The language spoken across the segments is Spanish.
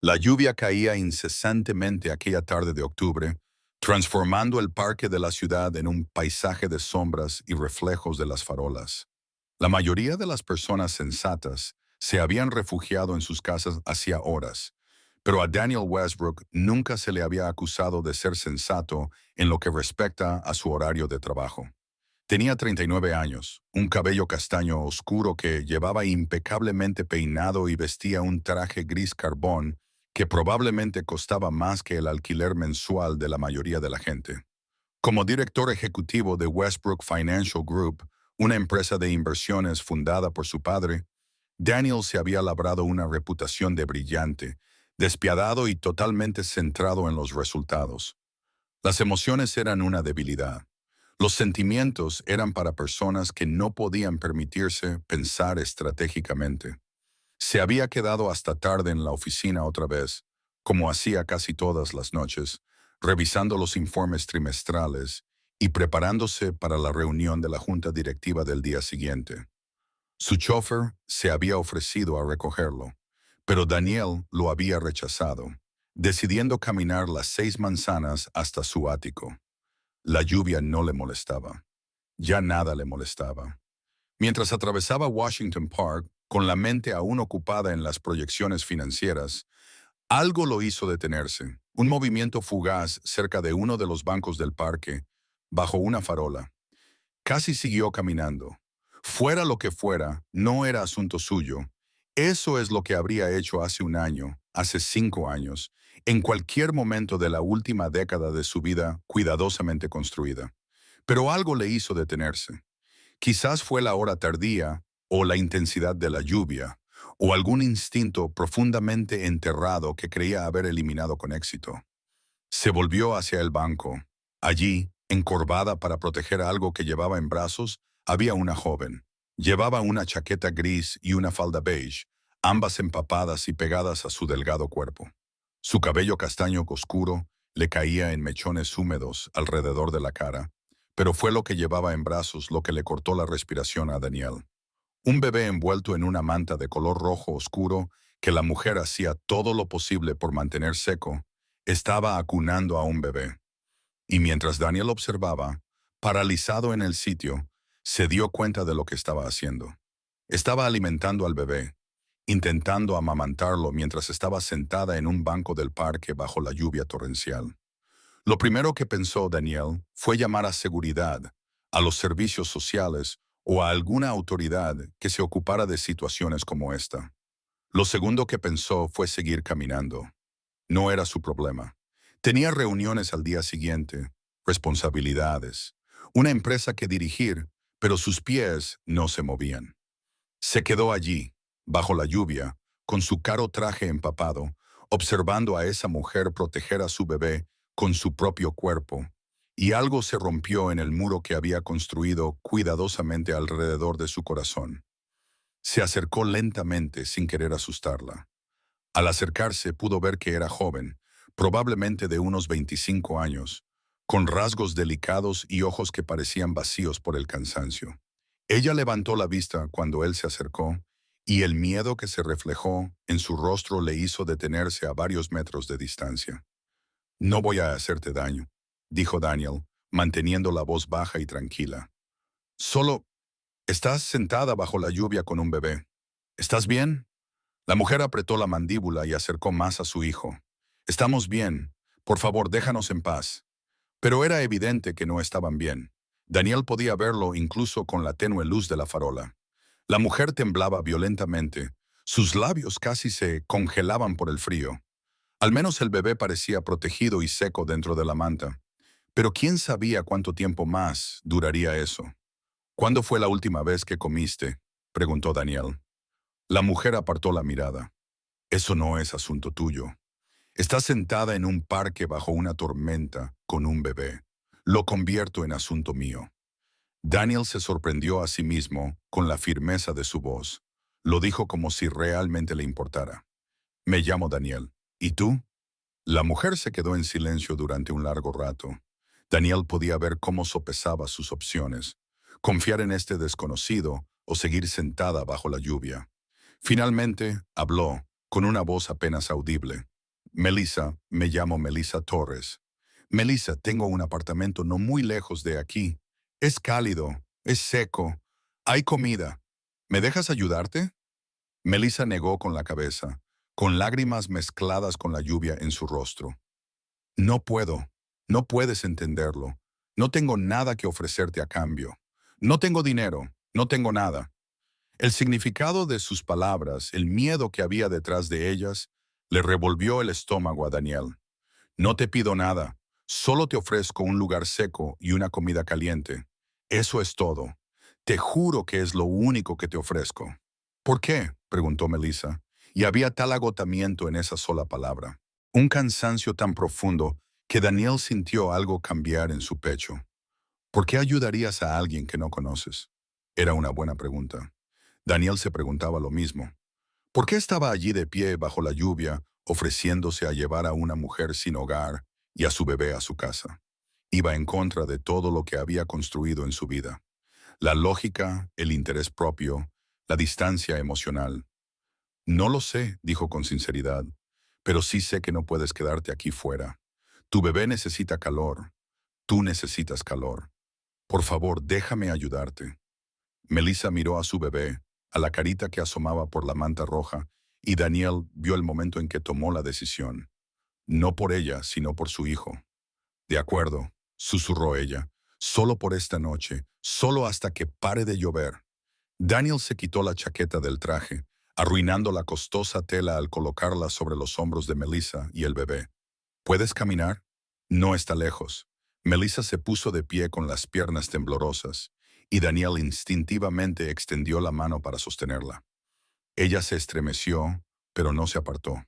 La lluvia caía incesantemente aquella tarde de octubre, transformando el parque de la ciudad en un paisaje de sombras y reflejos de las farolas. La mayoría de las personas sensatas se habían refugiado en sus casas hacía horas, pero a Daniel Westbrook nunca se le había acusado de ser sensato en lo que respecta a su horario de trabajo. Tenía 39 años, un cabello castaño oscuro que llevaba impecablemente peinado y vestía un traje gris carbón que probablemente costaba más que el alquiler mensual de la mayoría de la gente. Como director ejecutivo de Westbrook Financial Group, una empresa de inversiones fundada por su padre, Daniel se había labrado una reputación de brillante, despiadado y totalmente centrado en los resultados. Las emociones eran una debilidad. Los sentimientos eran para personas que no podían permitirse pensar estratégicamente. Se había quedado hasta tarde en la oficina otra vez, como hacía casi todas las noches, revisando los informes trimestrales y preparándose para la reunión de la junta directiva del día siguiente. Su chofer se había ofrecido a recogerlo, pero Daniel lo había rechazado, decidiendo caminar las 6 manzanas hasta su ático. La lluvia no le molestaba. Ya nada le molestaba. Mientras atravesaba Washington Park, con la mente aún ocupada en las proyecciones financieras, algo lo hizo detenerse. Un movimiento fugaz cerca de uno de los bancos del parque, bajo una farola. Casi siguió caminando. Fuera lo que fuera, no era asunto suyo. Eso es lo que habría hecho hace un año, hace 5 años, en cualquier momento de la última década de su vida cuidadosamente construida. Pero algo le hizo detenerse. Quizás fue la hora tardía, o la intensidad de la lluvia, o algún instinto profundamente enterrado que creía haber eliminado con éxito. Se volvió hacia el banco. Allí, encorvada para proteger algo que llevaba en brazos, había una joven. Llevaba una chaqueta gris y una falda beige, ambas empapadas y pegadas a su delgado cuerpo. Su cabello castaño oscuro le caía en mechones húmedos alrededor de la cara, pero fue lo que llevaba en brazos lo que le cortó la respiración a Daniel. Un bebé envuelto en una manta de color rojo oscuro que la mujer hacía todo lo posible por mantener seco, estaba acunando a un bebé. Y mientras Daniel observaba, paralizado en el sitio, se dio cuenta de lo que estaba haciendo. Estaba alimentando al bebé, intentando amamantarlo mientras estaba sentada en un banco del parque bajo la lluvia torrencial. Lo primero que pensó Daniel fue llamar a seguridad, a los servicios sociales o a alguna autoridad que se ocupara de situaciones como esta. Lo segundo que pensó fue seguir caminando. No era su problema. Tenía reuniones al día siguiente, responsabilidades, una empresa que dirigir, pero sus pies no se movían. Se quedó allí, bajo la lluvia, con su caro traje empapado, observando a esa mujer proteger a su bebé con su propio cuerpo, y algo se rompió en el muro que había construido cuidadosamente alrededor de su corazón. Se acercó lentamente sin querer asustarla. Al acercarse pudo ver que era joven, probablemente de unos 25 años, con rasgos delicados y ojos que parecían vacíos por el cansancio. Ella levantó la vista cuando él se acercó, y el miedo que se reflejó en su rostro le hizo detenerse a varios metros de distancia. «No voy a hacerte daño», dijo Daniel, manteniendo la voz baja y tranquila. «Solo estás sentada bajo la lluvia con un bebé. ¿Estás bien?» La mujer apretó la mandíbula y acercó más a su hijo. «Estamos bien. Por favor, déjanos en paz». Pero era evidente que no estaban bien. Daniel podía verlo incluso con la tenue luz de la farola. La mujer temblaba violentamente. Sus labios casi se congelaban por el frío. Al menos el bebé parecía protegido y seco dentro de la manta. Pero quién sabía cuánto tiempo más duraría eso. «¿Cuándo fue la última vez que comiste?», preguntó Daniel. La mujer apartó la mirada. «Eso no es asunto tuyo. Estás sentada en un parque bajo una tormenta con un bebé. Lo convierto en asunto mío». Daniel se sorprendió a sí mismo con la firmeza de su voz. Lo dijo como si realmente le importara. «Me llamo Daniel. ¿Y tú?» La mujer se quedó en silencio durante un largo rato. Daniel podía ver cómo sopesaba sus opciones: confiar en este desconocido o seguir sentada bajo la lluvia. Finalmente, habló, con una voz apenas audible. Melissa, me llamo Melissa Torres. Melissa, tengo un apartamento no muy lejos de aquí. Es cálido, es seco, hay comida. ¿Me dejas ayudarte? Melissa negó con la cabeza, con lágrimas mezcladas con la lluvia en su rostro. No puedo, no puedes entenderlo. No tengo nada que ofrecerte a cambio. No tengo dinero, no tengo nada. El significado de sus palabras, el miedo que había detrás de ellas, le revolvió el estómago a Daniel. No te pido nada, solo te ofrezco un lugar seco y una comida caliente. Eso es todo. Te juro que es lo único que te ofrezco. ¿Por qué?, preguntó Melissa, y había tal agotamiento en esa sola palabra. Un cansancio tan profundo que Daniel sintió algo cambiar en su pecho. ¿Por qué ayudarías a alguien que no conoces? Era una buena pregunta. Daniel se preguntaba lo mismo. ¿Por qué estaba allí de pie bajo la lluvia, ofreciéndose a llevar a una mujer sin hogar y a su bebé a su casa? Iba en contra de todo lo que había construido en su vida. La lógica, el interés propio, la distancia emocional. No lo sé, dijo con sinceridad, pero sí sé que no puedes quedarte aquí fuera. Tu bebé necesita calor. Tú necesitas calor. Por favor, déjame ayudarte. Melissa miró a su bebé, a la carita que asomaba por la manta roja, y Daniel vio el momento en que tomó la decisión. No por ella, sino por su hijo. De acuerdo, susurró ella. Solo por esta noche, solo hasta que pare de llover. Daniel se quitó la chaqueta del traje, arruinando la costosa tela al colocarla sobre los hombros de Melissa y el bebé. ¿Puedes caminar? No está lejos. Melissa se puso de pie con las piernas temblorosas, y Daniel instintivamente extendió la mano para sostenerla. Ella se estremeció, pero no se apartó.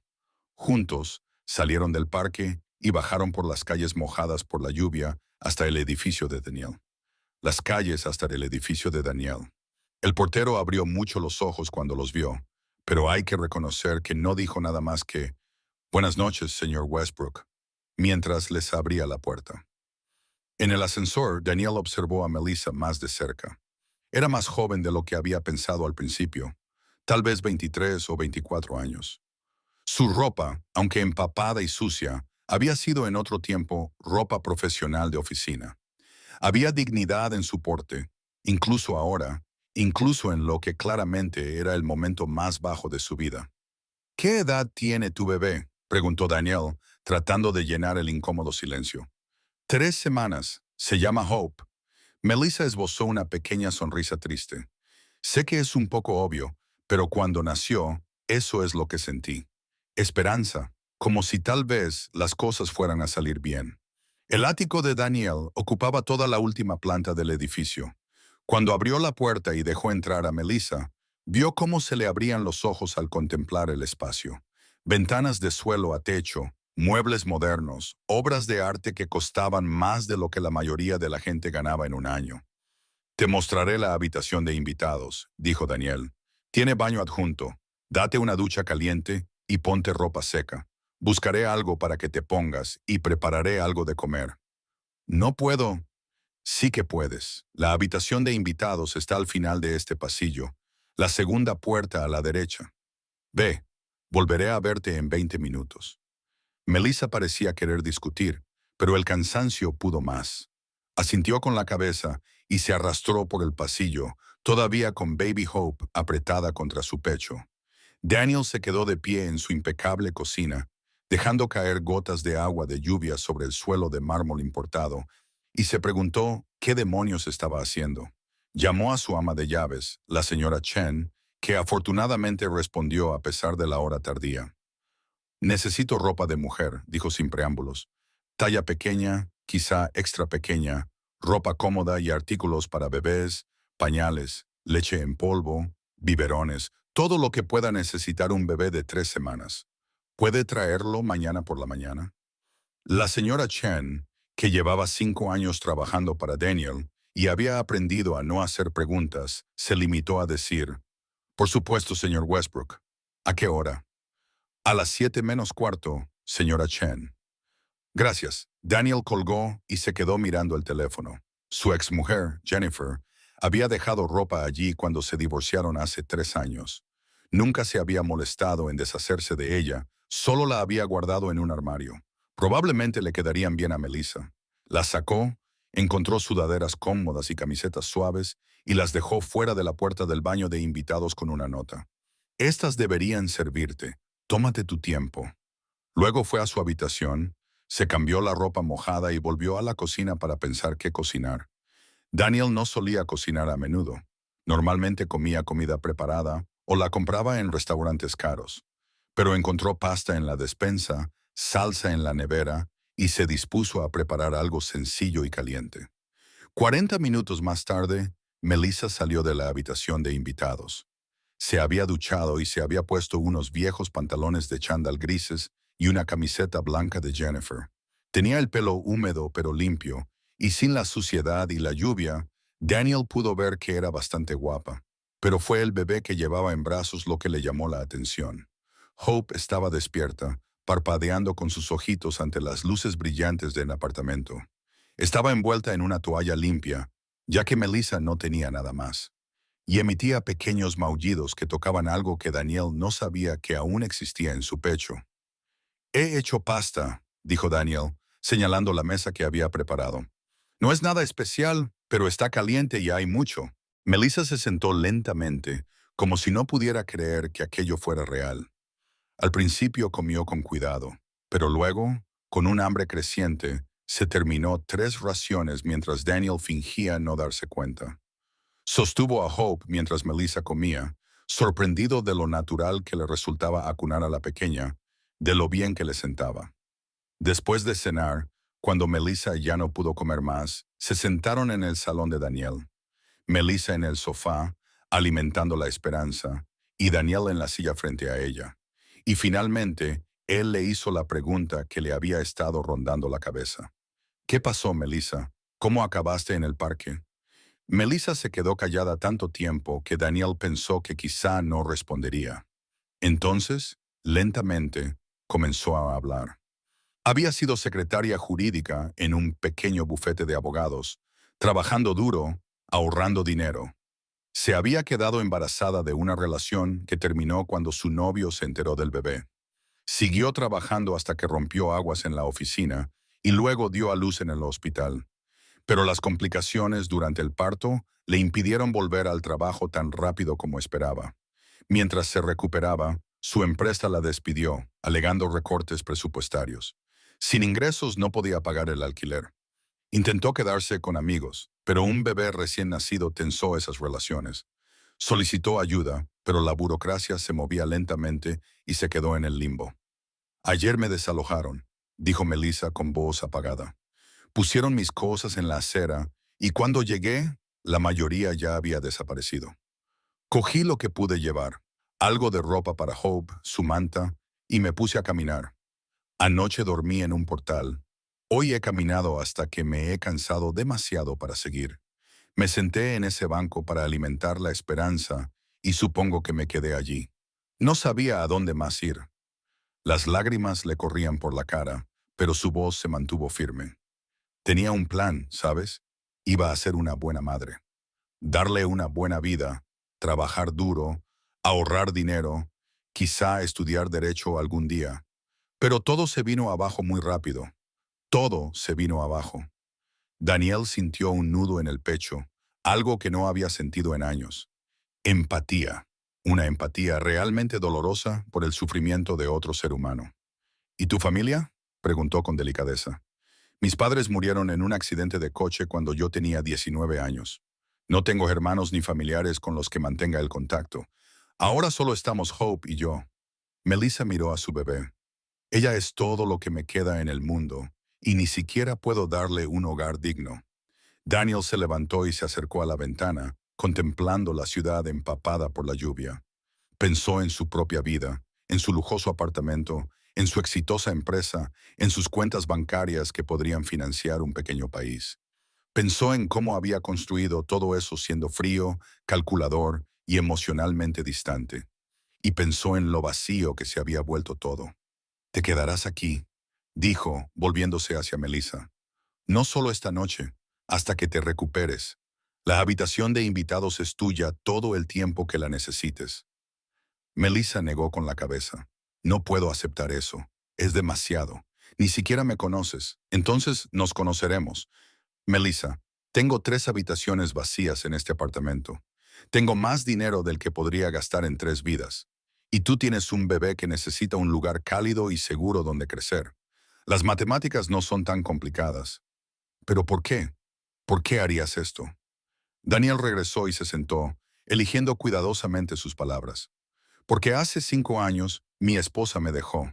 Juntos, salieron del parque y bajaron por las calles mojadas por la lluvia hasta el edificio de Daniel. Las calles hasta el edificio de Daniel. El portero abrió mucho los ojos cuando los vio, pero hay que reconocer que no dijo nada más que «Buenas noches, señor Westbrook», mientras les abría la puerta. En el ascensor, Daniel observó a Melissa más de cerca. Era más joven de lo que había pensado al principio, tal vez 23 o 24 años. Su ropa, aunque empapada y sucia, había sido en otro tiempo ropa profesional de oficina. Había dignidad en su porte, incluso ahora, incluso en lo que claramente era el momento más bajo de su vida. ¿Qué edad tiene tu bebé?, preguntó Daniel, tratando de llenar el incómodo silencio. 3 semanas. Se llama Hope. Melissa esbozó una pequeña sonrisa triste. Sé que es un poco obvio, pero cuando nació, eso es lo que sentí. Esperanza, como si tal vez las cosas fueran a salir bien. El ático de Daniel ocupaba toda la última planta del edificio. Cuando abrió la puerta y dejó entrar a Melissa, vio cómo se le abrían los ojos al contemplar el espacio. Ventanas de suelo a techo, muebles modernos, obras de arte que costaban más de lo que la mayoría de la gente ganaba en un año. Te mostraré la habitación de invitados, dijo Daniel. Tiene baño adjunto. Date una ducha caliente y ponte ropa seca. Buscaré algo para que te pongas y prepararé algo de comer. No puedo. Sí que puedes. La habitación de invitados está al final de este pasillo, la segunda puerta a la derecha. Ve, volveré a verte en 20 minutos. Melissa parecía querer discutir, pero el cansancio pudo más. Asintió con la cabeza y se arrastró por el pasillo, todavía con Baby Hope apretada contra su pecho. Daniel se quedó de pie en su impecable cocina, dejando caer gotas de agua de lluvia sobre el suelo de mármol importado, y se preguntó qué demonios estaba haciendo. Llamó a su ama de llaves, la señora Chen, que afortunadamente respondió a pesar de la hora tardía. Necesito ropa de mujer, dijo sin preámbulos. Talla pequeña, quizá extra pequeña, ropa cómoda y artículos para bebés, pañales, leche en polvo, biberones, todo lo que pueda necesitar un bebé de 3 semanas. ¿Puede traerlo mañana por la mañana? La señora Chen, que llevaba 5 años trabajando para Daniel y había aprendido a no hacer preguntas, se limitó a decir, «Por supuesto, señor Westbrook. ¿A qué hora?» «A las 7:45, señora Chen». Gracias. Daniel colgó y se quedó mirando el teléfono. Su exmujer, Jennifer, había dejado ropa allí cuando se divorciaron hace 3 años. Nunca se había molestado en deshacerse de ella, Solo la había guardado en un armario. Probablemente le quedarían bien a Melissa. Las sacó, encontró sudaderas cómodas y camisetas suaves y las dejó fuera de la puerta del baño de invitados con una nota. Estas deberían servirte. Tómate tu tiempo. Luego fue a su habitación, se cambió la ropa mojada y volvió a la cocina para pensar qué cocinar. Daniel no solía cocinar a menudo. Normalmente comía comida preparada o la compraba en restaurantes caros, pero encontró pasta en la despensa, salsa en la nevera y se dispuso a preparar algo sencillo y caliente. 40 minutos más tarde, Melissa salió de la habitación de invitados. Se había duchado y se había puesto unos viejos pantalones de chándal grises y una camiseta blanca de Jennifer. Tenía el pelo húmedo pero limpio, y sin la suciedad y la lluvia, Daniel pudo ver que era bastante guapa. Pero fue el bebé que llevaba en brazos lo que le llamó la atención. Hope estaba despierta, parpadeando con sus ojitos ante las luces brillantes del apartamento. Estaba envuelta en una toalla limpia, ya que Melissa no tenía nada más, y emitía pequeños maullidos que tocaban algo que Daniel no sabía que aún existía en su pecho. He hecho pasta, dijo Daniel, señalando la mesa que había preparado. No es nada especial, pero está caliente y hay mucho. Melissa se sentó lentamente, como si no pudiera creer que aquello fuera real. Al principio comió con cuidado, pero luego, con un hambre creciente, se terminó 3 raciones mientras Daniel fingía no darse cuenta. Sostuvo a Hope mientras Melissa comía, sorprendido de lo natural que le resultaba acunar a la pequeña, de lo bien que le sentaba. Después de cenar, cuando Melissa ya no pudo comer más, se sentaron en el salón de Daniel. Melissa en el sofá, alimentando la esperanza, y Daniel en la silla frente a ella. Y finalmente, él le hizo la pregunta que le había estado rondando la cabeza. ¿Qué pasó, Melissa? ¿Cómo acabaste en el parque? Melissa se quedó callada tanto tiempo que Daniel pensó que quizá no respondería. Entonces, lentamente, comenzó a hablar. Había sido secretaria jurídica en un pequeño bufete de abogados, trabajando duro, ahorrando dinero. Se había quedado embarazada de una relación que terminó cuando su novio se enteró del bebé. Siguió trabajando hasta que rompió aguas en la oficina y luego dio a luz en el hospital. Pero las complicaciones durante el parto le impidieron volver al trabajo tan rápido como esperaba. Mientras se recuperaba, su empresa la despidió, alegando recortes presupuestarios. Sin ingresos no podía pagar el alquiler. Intentó quedarse con amigos, pero un bebé recién nacido tensó esas relaciones. Solicitó ayuda, pero la burocracia se movía lentamente y se quedó en el limbo. Ayer me desalojaron, dijo Melissa con voz apagada. Pusieron mis cosas en la acera y cuando llegué, la mayoría ya había desaparecido. Cogí lo que pude llevar, algo de ropa para Hope, su manta, y me puse a caminar. Anoche dormí en un portal. Hoy he caminado hasta que me he cansado demasiado para seguir. Me senté en ese banco para alimentar la esperanza y supongo que me quedé allí. No sabía a dónde más ir. Las lágrimas le corrían por la cara, pero su voz se mantuvo firme. Tenía un plan, ¿sabes? Iba a ser una buena madre. Darle una buena vida, trabajar duro, ahorrar dinero, quizá estudiar derecho algún día. Pero todo se vino abajo muy rápido. Todo se vino abajo. Daniel sintió un nudo en el pecho, algo que no había sentido en años. Empatía. Una empatía realmente dolorosa por el sufrimiento de otro ser humano. ¿Y tu familia? Preguntó con delicadeza. Mis padres murieron en un accidente de coche cuando yo tenía 19 años. No tengo hermanos ni familiares con los que mantenga el contacto. Ahora solo estamos Hope y yo. Melissa miró a su bebé. Ella es todo lo que me queda en el mundo, y ni siquiera puedo darle un hogar digno. Daniel se levantó y se acercó a la ventana, contemplando la ciudad empapada por la lluvia. Pensó en su propia vida, en su lujoso apartamento, en su exitosa empresa, en sus cuentas bancarias que podrían financiar un pequeño país. Pensó en cómo había construido todo eso siendo frío, calculador y emocionalmente distante. Y pensó en lo vacío que se había vuelto todo. Te quedarás aquí, dijo, volviéndose hacia Melissa. No solo esta noche, hasta que te recuperes. La habitación de invitados es tuya todo el tiempo que la necesites. Melissa negó con la cabeza. No puedo aceptar eso. Es demasiado. Ni siquiera me conoces. Entonces nos conoceremos. Melissa, tengo 3 habitaciones vacías en este apartamento. Tengo más dinero del que podría gastar en 3 vidas. Y tú tienes un bebé que necesita un lugar cálido y seguro donde crecer. Las matemáticas no son tan complicadas. ¿Pero por qué? ¿Por qué harías esto? Daniel regresó y se sentó, eligiendo cuidadosamente sus palabras. Porque hace 5 años mi esposa me dejó.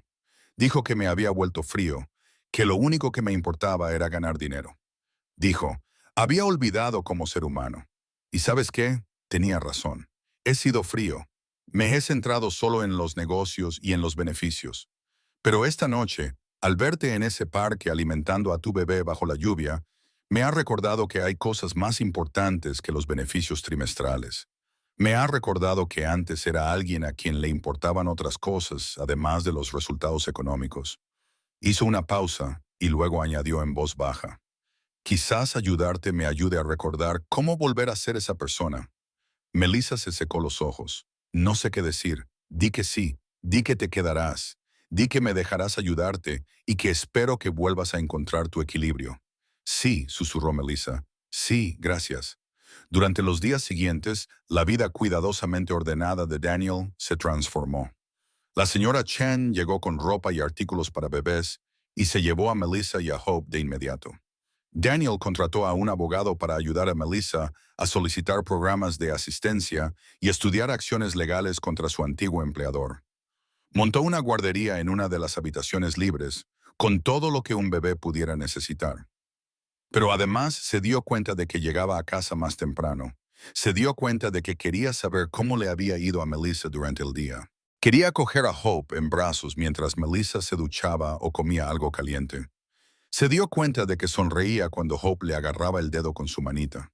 Dijo que me había vuelto frío, que lo único que me importaba era ganar dinero. Dijo, había olvidado como ser humano. ¿Y sabes qué? Tenía razón. He sido frío. Me he centrado solo en los negocios y en los beneficios. Pero esta noche, al verte en ese parque alimentando a tu bebé bajo la lluvia, me ha recordado que hay cosas más importantes que los beneficios trimestrales. Me ha recordado que antes era alguien a quien le importaban otras cosas, además de los resultados económicos. Hizo una pausa y luego añadió en voz baja. Quizás ayudarte me ayude a recordar cómo volver a ser esa persona. Melissa se secó los ojos. No sé qué decir. Di que sí, di que te quedarás, di que me dejarás ayudarte y que espero que vuelvas a encontrar tu equilibrio. Sí, susurró Melissa. Sí, gracias. Durante los días siguientes, la vida cuidadosamente ordenada de Daniel se transformó. La señora Chen llegó con ropa y artículos para bebés y se llevó a Melissa y a Hope de inmediato. Daniel contrató a un abogado para ayudar a Melissa a solicitar programas de asistencia y estudiar acciones legales contra su antiguo empleador. Montó una guardería en una de las habitaciones libres, con todo lo que un bebé pudiera necesitar. Pero además se dio cuenta de que llegaba a casa más temprano. Se dio cuenta de que quería saber cómo le había ido a Melissa durante el día. Quería coger a Hope en brazos mientras Melissa se duchaba o comía algo caliente. Se dio cuenta de que sonreía cuando Hope le agarraba el dedo con su manita.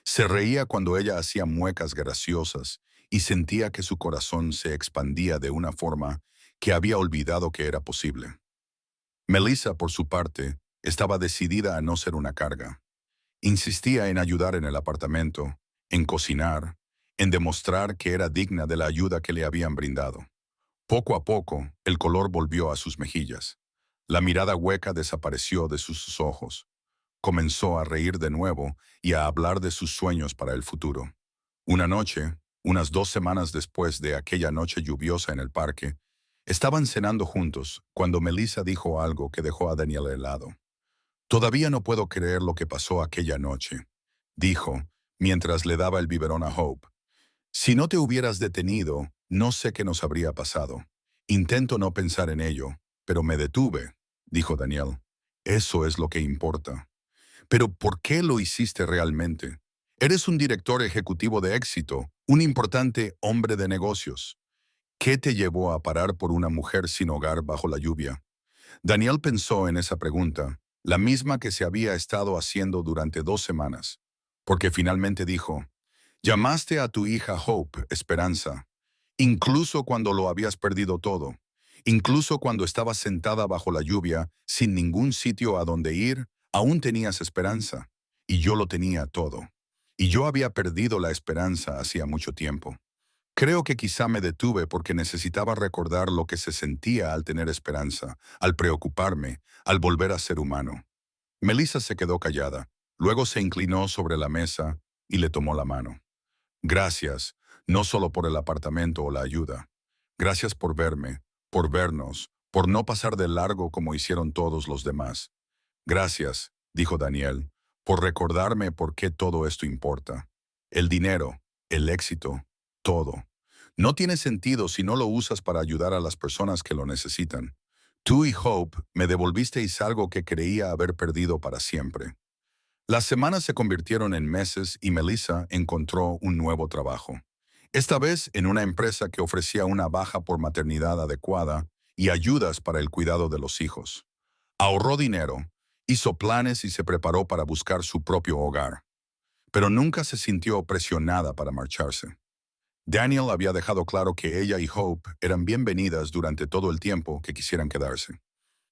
Se reía cuando ella hacía muecas graciosas y sentía que su corazón se expandía de una forma que había olvidado que era posible. Melissa, por su parte, estaba decidida a no ser una carga. Insistía en ayudar en el apartamento, en cocinar, en demostrar que era digna de la ayuda que le habían brindado. Poco a poco, el color volvió a sus mejillas. La mirada hueca desapareció de sus ojos. Comenzó a reír de nuevo y a hablar de sus sueños para el futuro. Una noche, unas 2 semanas después de aquella noche lluviosa en el parque, estaban cenando juntos cuando Melissa dijo algo que dejó a Daniel helado. Todavía no puedo creer lo que pasó aquella noche, dijo, mientras le daba el biberón a Hope. Si no te hubieras detenido, no sé qué nos habría pasado. Intento no pensar en ello, pero me detuve, dijo Daniel. Eso es lo que importa. Pero ¿por qué lo hiciste realmente? Eres un director ejecutivo de éxito, un importante hombre de negocios. ¿Qué te llevó a parar por una mujer sin hogar bajo la lluvia? Daniel pensó en esa pregunta, la misma que se había estado haciendo durante 2 semanas, porque finalmente dijo, llamaste a tu hija Hope Esperanza, incluso cuando lo habías perdido todo, incluso cuando estabas sentada bajo la lluvia, sin ningún sitio a donde ir, aún tenías esperanza, y yo lo tenía todo. Y yo había perdido la esperanza hacía mucho tiempo. Creo que quizá me detuve porque necesitaba recordar lo que se sentía al tener esperanza, al preocuparme, al volver a ser humano. Melissa se quedó callada, luego se inclinó sobre la mesa y le tomó la mano. Gracias, no solo por el apartamento o la ayuda. Gracias por verme, por vernos, por no pasar de largo como hicieron todos los demás. Gracias, dijo Daniel, por recordarme por qué todo esto importa. El dinero, el éxito, todo. No tiene sentido si no lo usas para ayudar a las personas que lo necesitan. Tú y Hope me devolvisteis algo que creía haber perdido para siempre. Las semanas se convirtieron en meses y Melissa encontró un nuevo trabajo. Esta vez en una empresa que ofrecía una baja por maternidad adecuada y ayudas para el cuidado de los hijos. Ahorró dinero, hizo planes y se preparó para buscar su propio hogar. Pero nunca se sintió presionada para marcharse. Daniel había dejado claro que ella y Hope eran bienvenidas durante todo el tiempo que quisieran quedarse.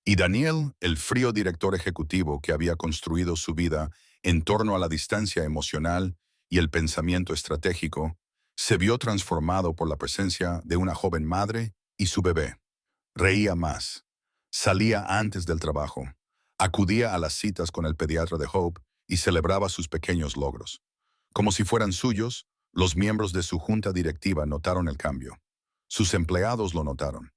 Y Daniel, el frío director ejecutivo que había construido su vida en torno a la distancia emocional y el pensamiento estratégico, se vio transformado por la presencia de una joven madre y su bebé. Reía más. Salía antes del trabajo. Acudía a las citas con el pediatra de Hope y celebraba sus pequeños logros. Como si fueran suyos, los miembros de su junta directiva notaron el cambio. Sus empleados lo notaron.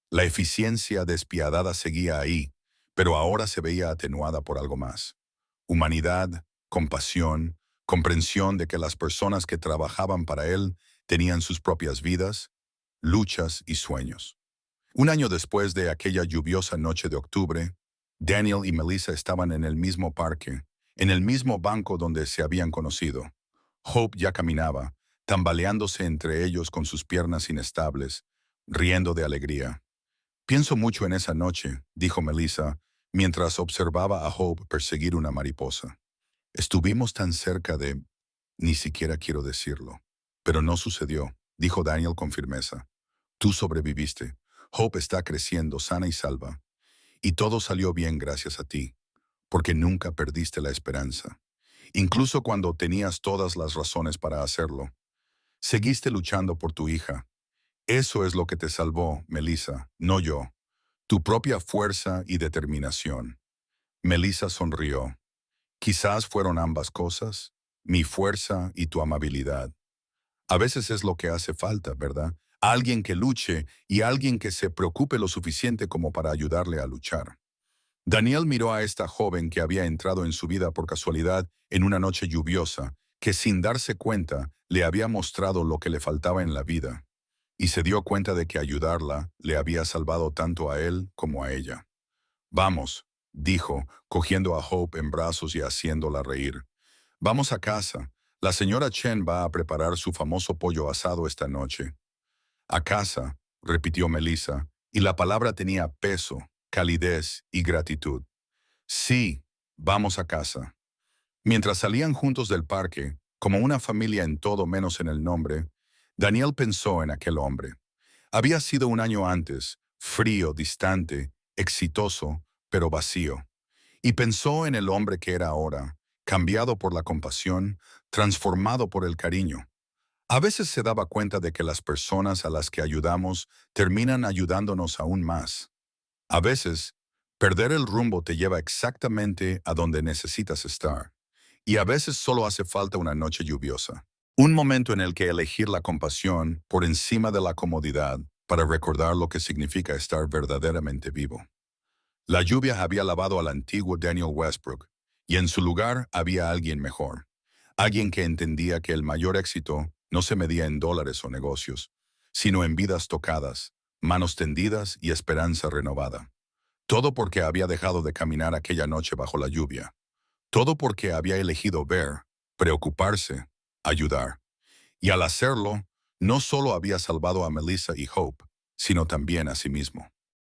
La eficiencia despiadada seguía ahí, pero ahora se veía atenuada por algo más. Humanidad, compasión, comprensión de que las personas que trabajaban para él tenían sus propias vidas, luchas y sueños. Un año después de aquella lluviosa noche de octubre, Daniel y Melissa estaban en el mismo parque, en el mismo banco donde se habían conocido. Hope ya caminaba, tambaleándose entre ellos con sus piernas inestables, riendo de alegría. Pienso mucho en esa noche, dijo Melissa, mientras observaba a Hope perseguir una mariposa. Estuvimos tan cerca de... Ni siquiera quiero decirlo. Pero no sucedió, dijo Daniel con firmeza. Tú sobreviviste. Hope está creciendo sana y salva. Y todo salió bien gracias a ti, porque nunca perdiste la esperanza. Incluso cuando tenías todas las razones para hacerlo. Seguiste luchando por tu hija. Eso es lo que te salvó, Melissa, no yo. Tu propia fuerza y determinación. Melissa sonrió. Quizás fueron ambas cosas, mi fuerza y tu amabilidad. A veces es lo que hace falta, ¿verdad? Alguien que luche y alguien que se preocupe lo suficiente como para ayudarle a luchar. Daniel miró a esta joven que había entrado en su vida por casualidad en una noche lluviosa, que sin darse cuenta le había mostrado lo que le faltaba en la vida, y se dio cuenta de que ayudarla le había salvado tanto a él como a ella. Vamos, dijo, cogiendo a Hope en brazos y haciéndola reír. Vamos a casa. La señora Chen va a preparar su famoso pollo asado esta noche. A casa, repitió Melissa, y la palabra tenía peso, calidez y gratitud. Sí, vamos a casa. Mientras salían juntos del parque, como una familia en todo menos en el nombre, Daniel pensó en aquel hombre. Había sido un año antes, frío, distante, exitoso, pero vacío. Y pensó en el hombre que era ahora, cambiado por la compasión, transformado por el cariño. A veces se daba cuenta de que las personas a las que ayudamos terminan ayudándonos aún más. A veces, perder el rumbo te lleva exactamente a donde necesitas estar. Y a veces solo hace falta una noche lluviosa. Un momento en el que elegir la compasión por encima de la comodidad para recordar lo que significa estar verdaderamente vivo. La lluvia había lavado al antiguo Daniel Westbrook, y en su lugar había alguien mejor. Alguien que entendía que el mayor éxito no se medía en dólares o negocios, sino en vidas tocadas, manos tendidas y esperanza renovada. Todo porque había dejado de caminar aquella noche bajo la lluvia. Todo porque había elegido ver, preocuparse, ayudar. Y al hacerlo, no solo había salvado a Melissa y Hope, sino también a sí mismo.